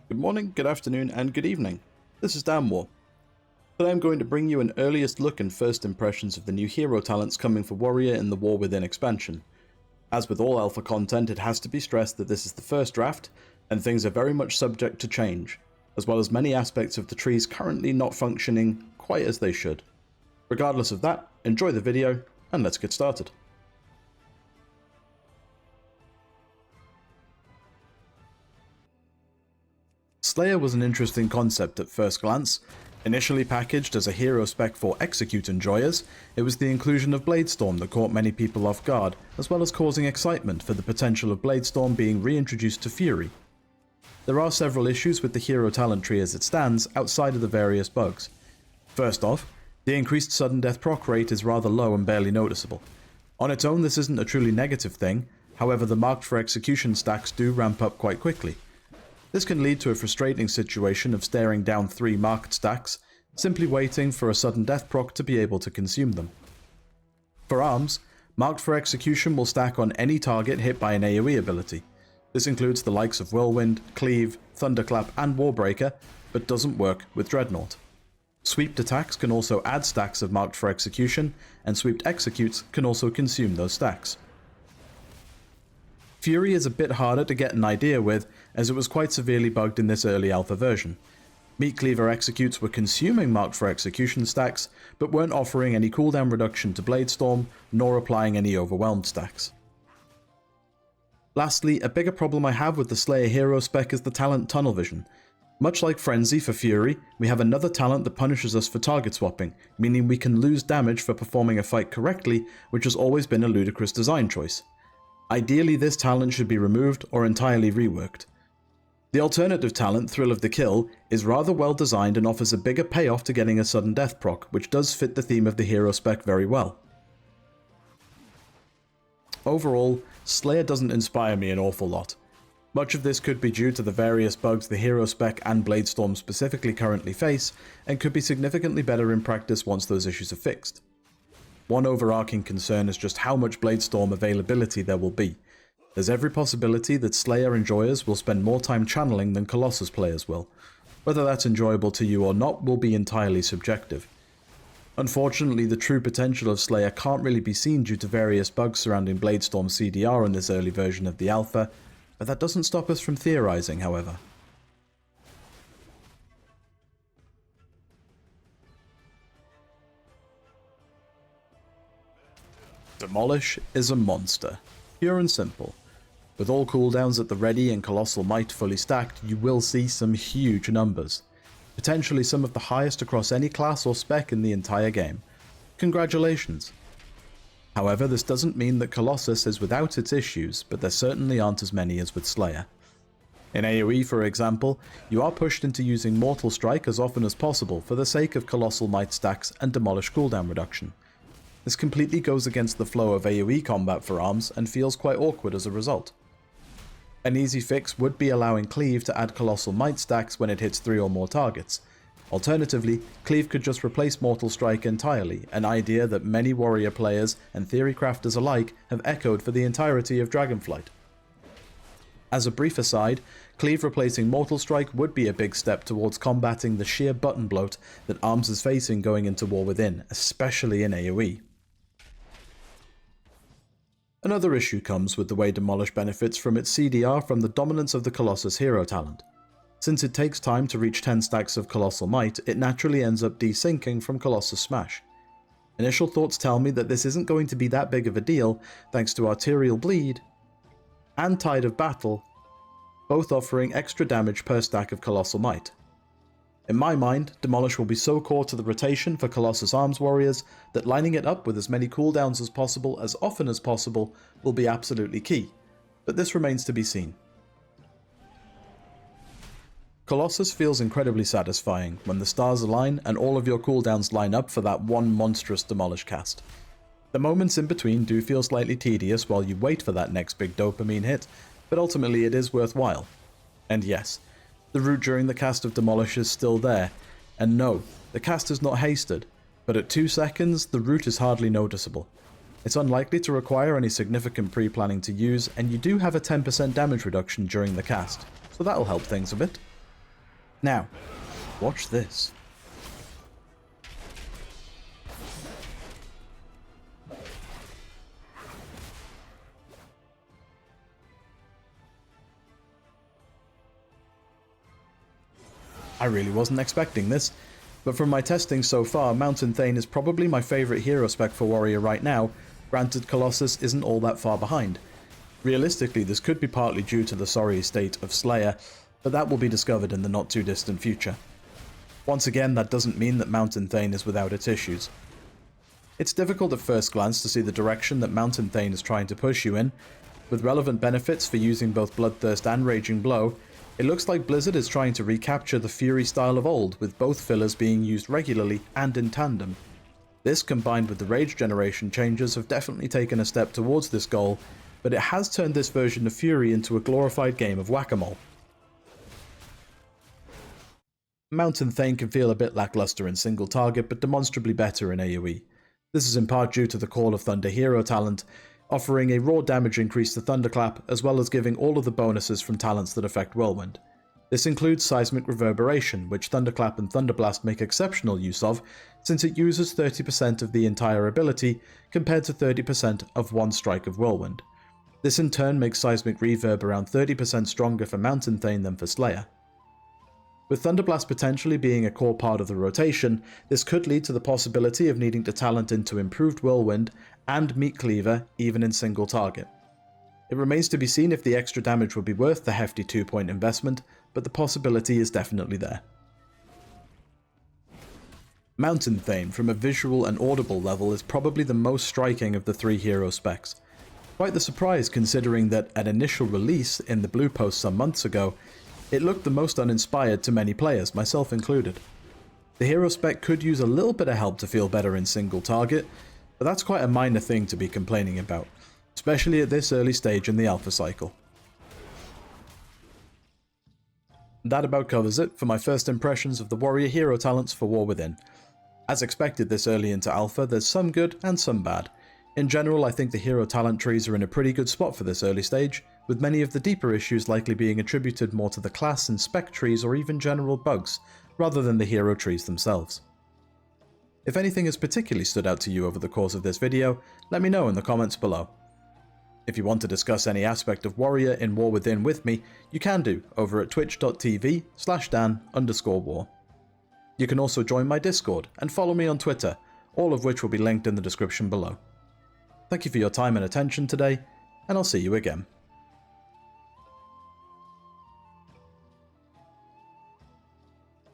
Good morning, good afternoon, and good evening. This is Damwar. Today I'm going to bring you an earliest look and first impressions of the new hero talents coming for Warrior in the War Within expansion. As with all alpha content, it has to be stressed that this is the first draft, and things are very much subject to change, as well as many aspects of the trees currently not functioning quite as they should. Regardless of that, enjoy the video, and let's get started. Slayer was an interesting concept at first glance. Initially packaged as a hero spec for Execute enjoyers, it was the inclusion of Bladestorm that caught many people off guard, as well as causing excitement for the potential of Bladestorm being reintroduced to Fury. There are several issues with the hero talent tree as it stands, outside of the various bugs. First off, the increased sudden death proc rate is rather low and barely noticeable. On its own, this isn't a truly negative thing, however the marked for execution stacks do ramp up quite quickly. This can lead to a frustrating situation of staring down 3 marked stacks, simply waiting for a sudden death proc to be able to consume them. For arms, marked for execution will stack on any target hit by an AoE ability. This includes the likes of Whirlwind, Cleave, Thunderclap and Warbreaker, but doesn't work with Dreadnought. Sweeped attacks can also add stacks of marked for execution, and sweeped executes can also consume those stacks. Fury is a bit harder to get an idea with, as it was quite severely bugged in this early alpha version. Meat Cleaver executes were consuming marked for execution stacks, but weren't offering any cooldown reduction to Bladestorm, nor applying any overwhelmed stacks. Lastly, a bigger problem I have with the Slayer hero spec is the talent Tunnel Vision. Much like Frenzy for Fury, we have another talent that punishes us for target swapping, meaning we can lose damage for performing a fight correctly, which has always been a ludicrous design choice. Ideally, this talent should be removed or entirely reworked. The alternative talent, Thrill of the Kill, is rather well designed and offers a bigger payoff to getting a sudden death proc, which does fit the theme of the hero spec very well. Overall, Slayer doesn't inspire me an awful lot. Much of this could be due to the various bugs the hero spec and Bladestorm specifically currently face, and could be significantly better in practice once those issues are fixed. One overarching concern is just how much Bladestorm availability there will be. There's every possibility that Slayer enjoyers will spend more time channeling than Colossus players will. Whether that's enjoyable to you or not will be entirely subjective. Unfortunately, the true potential of Slayer can't really be seen due to various bugs surrounding Bladestorm CDR in this early version of the alpha, but that doesn't stop us from theorizing, however. Demolish is a monster, pure and simple. With all cooldowns at the ready and Colossal Might fully stacked, you will see some huge numbers. Potentially some of the highest across any class or spec in the entire game. Congratulations. However, this doesn't mean that Colossus is without its issues, but there certainly aren't as many as with Slayer. In AoE, for example, you are pushed into using Mortal Strike as often as possible for the sake of Colossal Might stacks and Demolish cooldown reduction. This completely goes against the flow of AoE combat for arms and feels quite awkward as a result. An easy fix would be allowing Cleave to add Colossal Might stacks when it hits 3 or more targets. Alternatively, Cleave could just replace Mortal Strike entirely, an idea that many Warrior players and theory crafters alike have echoed for the entirety of Dragonflight. As a brief aside, Cleave replacing Mortal Strike would be a big step towards combating the sheer button bloat that Arms is facing going into War Within, especially in AoE. Another issue comes with the way Demolish benefits from its CDR from the dominance of the Colossus hero talent. Since it takes time to reach 10 stacks of Colossal Might, it naturally ends up desyncing from Colossus Smash. Initial thoughts tell me that this isn't going to be that big of a deal thanks to Arterial Bleed and Tide of Battle, both offering extra damage per stack of Colossal Might. In my mind, Demolish will be so core to the rotation for Colossus Arms Warriors that lining it up with as many cooldowns as possible as often as possible will be absolutely key, but this remains to be seen. Colossus feels incredibly satisfying when the stars align and all of your cooldowns line up for that one monstrous Demolish cast. The moments in between do feel slightly tedious while you wait for that next big dopamine hit, but ultimately it is worthwhile. And yes, the route during the cast of Demolish is still there, and no, the cast is not hasted, but at 2 seconds the route is hardly noticeable. It's unlikely to require any significant pre-planning to use, and you do have a 10% damage reduction during the cast, so that'll help things a bit. Now, watch this. I really wasn't expecting this, but from my testing so far, Mountain Thane is probably my favourite hero spec for Warrior right now. Granted, Colossus isn't all that far behind. Realistically, this could be partly due to the sorry state of Slayer, but that will be discovered in the not too distant future. Once again, that doesn't mean that Mountain Thane is without its issues. It's difficult at first glance to see the direction that Mountain Thane is trying to push you in. With relevant benefits for using both Bloodthirst and Raging Blow, it looks like Blizzard is trying to recapture the Fury style of old, with both fillers being used regularly and in tandem. This, combined with the Rage generation changes, have definitely taken a step towards this goal, but it has turned this version of Fury into a glorified game of whack-a-mole. Mountain Thane can feel a bit lackluster in single target, but demonstrably better in AoE. This is in part due to the Call of Thunder hero talent, offering a raw damage increase to Thunderclap, as well as giving all of the bonuses from talents that affect Whirlwind. This includes Seismic Reverberation, which Thunderclap and Thunderblast make exceptional use of, since it uses 30% of the entire ability, compared to 30% of one strike of Whirlwind. This in turn makes Seismic Reverb around 30% stronger for Mountain Thane than for Slayer. With Thunderblast potentially being a core part of the rotation, this could lead to the possibility of needing to talent into improved Whirlwind and Meat Cleaver even in single target. It remains to be seen if the extra damage would be worth the hefty 2-point investment, but the possibility is definitely there. Mountain Thane, from a visual and audible level, is probably the most striking of the 3 hero specs. Quite the surprise considering that at initial release in the Blue Post some months ago, it looked the most uninspired to many players, myself included. The hero spec could use a little bit of help to feel better in single target, but that's quite a minor thing to be complaining about, especially at this early stage in the alpha cycle. That about covers it for my first impressions of the Warrior hero talents for War Within. As expected this early into alpha, there's some good and some bad. In general, I think the hero talent trees are in a pretty good spot for this early stage, with many of the deeper issues likely being attributed more to the class and spec trees or even general bugs, rather than the hero trees themselves. If anything has particularly stood out to you over the course of this video, let me know in the comments below. If you want to discuss any aspect of Warrior in War Within with me, you can do over at twitch.tv/Dan_war. You can also join my Discord and follow me on Twitter, all of which will be linked in the description below. Thank you for your time and attention today, and I'll see you again.